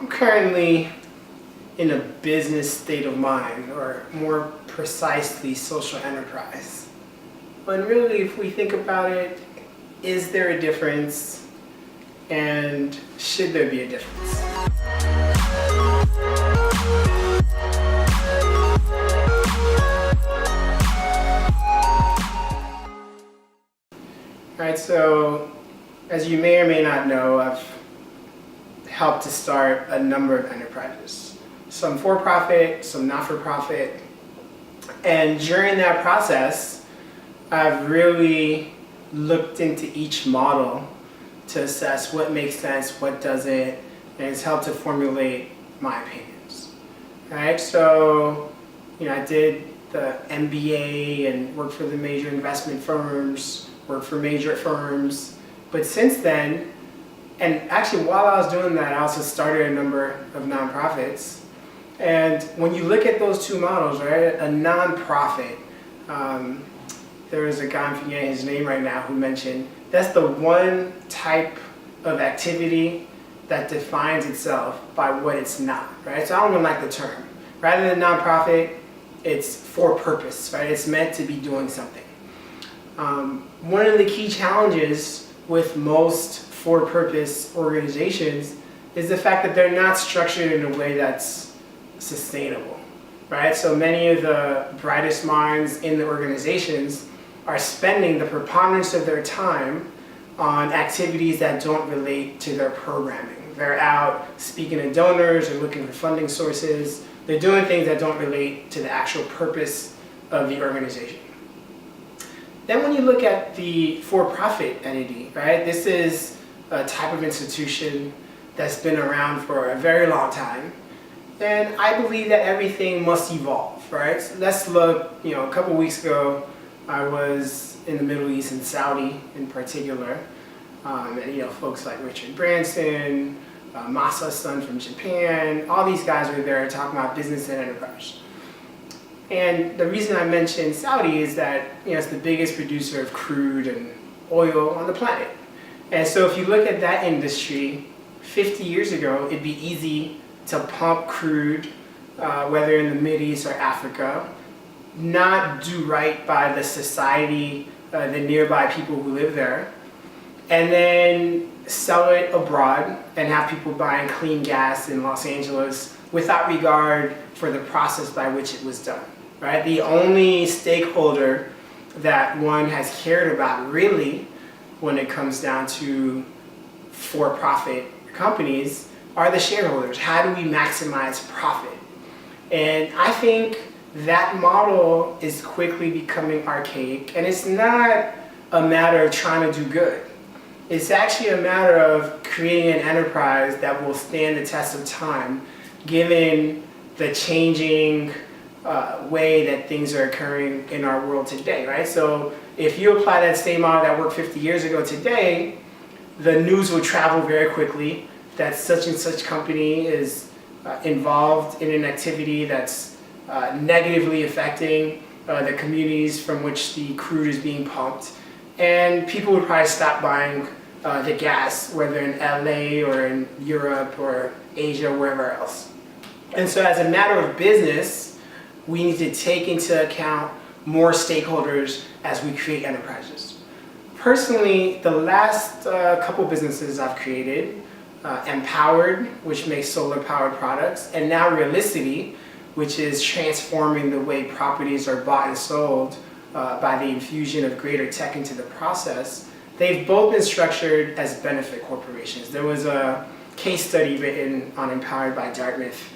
I'm currently in a business state of mind, or more precisely, social enterprise. But really, if we think about it, is there a difference? And should there be a difference? Alright, so as you may or may not know, I've helped to start a number of enterprises. Some for-profit, some not-for-profit. And during that process, I've really looked into each model to assess what makes sense, what doesn't, and it's helped to formulate my opinions. Alright, so I did the MBA and worked for the major investment firms, worked for major firms, but since then, and actually while I was doing that, I also started a number of nonprofits. And when you look at those two models, right, a nonprofit, there was a guy, I'm forgetting his name right now, who mentioned that's the one type of activity that defines itself by what it's not, right? So I don't even like the term. Rather than nonprofit, it's for purpose, right? It's meant to be doing something. One of the key challenges with most for-purpose organizations is the fact that they're not structured in a way that's sustainable, right? So many of the brightest minds in the organizations are spending the preponderance of their time on activities that don't relate to their programming. They're out speaking to donors and looking for funding sources. They're doing things that don't relate to the actual purpose of the organization. Then when you look at the for-profit entity, right, this is a type of institution that's been around for a very long time. And I believe that everything must evolve, right? So let's look, a couple weeks ago, I was in the Middle East, in Saudi in particular, and folks like Richard Branson, Masa's son from Japan, all these guys were there talking about business and enterprise. And the reason I mentioned Saudi is that it's the biggest producer of crude and oil on the planet. And so if you look at that industry, 50 years ago, it'd be easy to pump crude, whether in the Mideast or Africa, not do right by the society, the nearby people who live there, and then sell it abroad and have people buying clean gas in Los Angeles without regard for the process by which it was done, right? The only stakeholder that one has cared about really when it comes down to for-profit companies are the shareholders. How do we maximize profit? And I think that model is quickly becoming archaic, and it's not a matter of trying to do good. It's actually a matter of creating an enterprise that will stand the test of time, given the changing way that things are occurring in our world today, right? So if you apply that same model that worked 50 years ago today, the news will travel very quickly that such and such company is involved in an activity that's negatively affecting the communities from which the crude is being pumped. And people would probably stop buying the gas, whether in LA or in Europe or Asia, wherever else. And so as a matter of business, we need to take into account more stakeholders as we create enterprises. Personally, the last couple businesses I've created, Empowered, which makes solar-powered products, and now Realisticity, which is transforming the way properties are bought and sold by the infusion of greater tech into the process, they've both been structured as benefit corporations. There was a case study written on Empowered by Dartmouth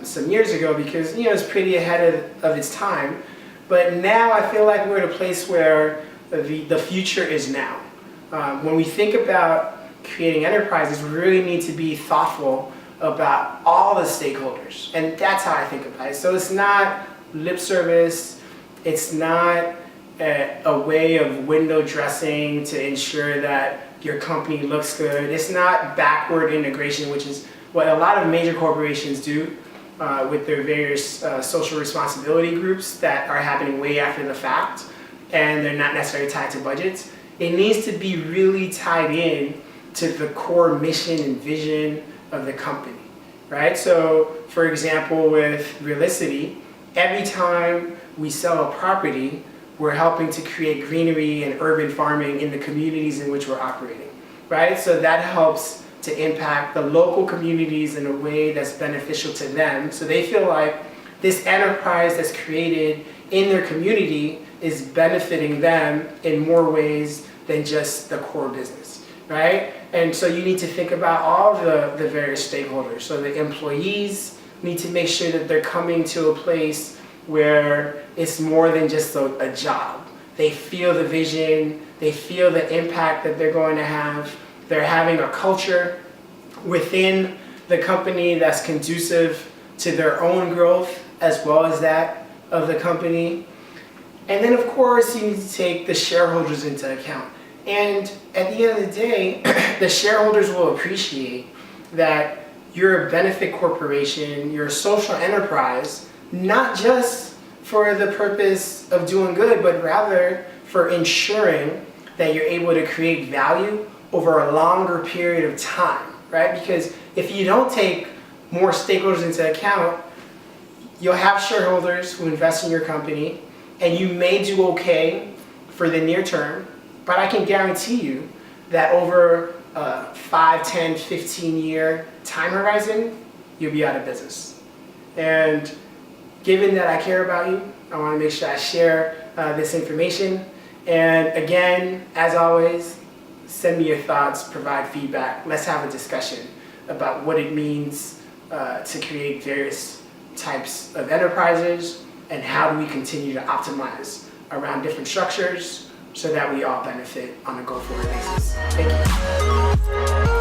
some years ago because it's pretty ahead of its time. But now I feel like we're at a place where the future is now. When we think about creating enterprises, we really need to be thoughtful about all the stakeholders. And that's how I think about it. So it's not lip service, it's not a way of window dressing to ensure that your company looks good. It's not backward integration, which is what a lot of major corporations do with their various social responsibility groups that are happening way after the fact, and they're not necessarily tied to budgets. It needs to be really tied in to the core mission and vision of the company. right? So for example, with Realisity, every time we sell a property, we're helping to create greenery and urban farming in the communities in which we're operating, right? So that helps to impact the local communities in a way that's beneficial to them. So they feel like this enterprise that's created in their community is benefiting them in more ways than just the core business, right? And so you need to think about all the various stakeholders. So the employees need to make sure that they're coming to a place where it's more than just a job. They feel the vision, they feel the impact that they're going to have. They're having a culture within the company that's conducive to their own growth as well as that of the company. And then of course you need to take the shareholders into account. And at the end of the day, the shareholders will appreciate that you're a benefit corporation, you're a social enterprise, not just for the purpose of doing good, but rather for ensuring that you're able to create value over a longer period of time, right? Because if you don't take more stakeholders into account, you'll have shareholders who invest in your company, and you may do okay for the near term, but I can guarantee you that over a 5, 10, 15-year time horizon, you'll be out of business. And given that I care about you, I want to make sure I share this information. And again, as always, send me your thoughts, provide feedback. Let's have a discussion about what it means to create various types of enterprises and how do we continue to optimize around different structures so that we all benefit on a go-forward basis. Thank you.